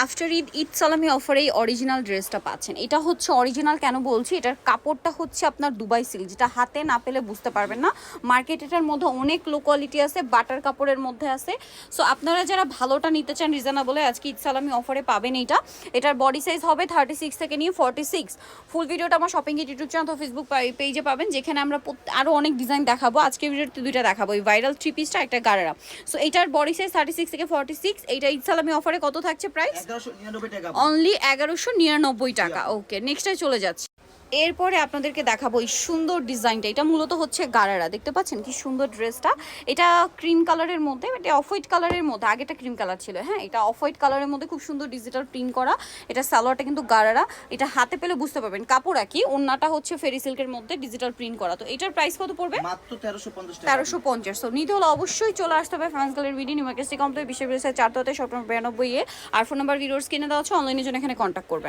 After Eid সালামি অফারে এই অরিজিনাল ড্রেসটা পাচ্ছেন। এটা হচ্ছে অরিজিনাল, কেন বলছি, এটার কাপড়টা হচ্ছে আপনার দুবাই সিল্ক, যেটা হাতে না পেলে বুঝতে পারবেন না। মার্কেট এটার মধ্যে অনেক লো কোয়ালিটি আছে, বাটার কাপড়ের মধ্যে আছে। সো আপনারা যারা ভালোটা নিতে চান রিজনেবলে, আজকে ঈদ সালামি অফারে পাবেন এইটা। এটার বডি সাইজ হবে 36 থেকে নিয়ে 46। ফুল ভিডিওটা আমার শপিং ইট ইউটিউব চ্যানেল তো ফেসবুক পেজে পাবেন, যেখানে আমরা আরও অনেক ডিজাইন দেখাবো। আজকে ভিডিওতে দুইটা দেখাবো, এই ভাইরাল 3 পিসটা, একটা গারারা। সো এইটার বডি সাইজ 36 থেকে 46। এইটা ঈদ সালামি অফারে কত থাকছে প্রাইস? 1199 টাকা। অনলি 1199 টাকা। ওকে, নেক্সটে চলে যাচ্ছি। এরপরে আপনাদেরকে দেখাবো এই সুন্দর ডিজাইনটা। এটা মূলত হচ্ছে গারারা, দেখতে পাচ্ছেন কি সুন্দর ড্রেসটা। এটা ক্রিম কালারের মধ্যে, এটা অফ হোয়াইট কালারের মধ্যে, আগেটা ক্রিম কালার ছিল, হ্যাঁ এটা অফ হোয়াইট কালারের মধ্যে খুব সুন্দর ডিজিটাল প্রিন্ট করা। এটা সালোয়ারটা কিন্তু গারারা, এটা হাতে পেলে বুঝতে পারবেন। কাপড় একই, ওন্নাটা হচ্ছে ফেরি সিল্কের মধ্যে ডিজিটাল প্রিন্ট করা। তো এটার প্রাইস কত পড়বে? মাত্র 1350 টাকা। 1350। তো নিতে হলে অবশ্যই চলে আসতে হবে ফ্যান্স গ্যালারি ভিডি নিউ মার্কেট কমপ্লেক্স, বিশ্বের 4 শপ নম্বর 92 আর ফোন নাম্বার ভিডিওস কিনে দেওয়া হচ্ছে, অনলাইনের জন্য এখানে কন্ট্যাক্ট করবেন।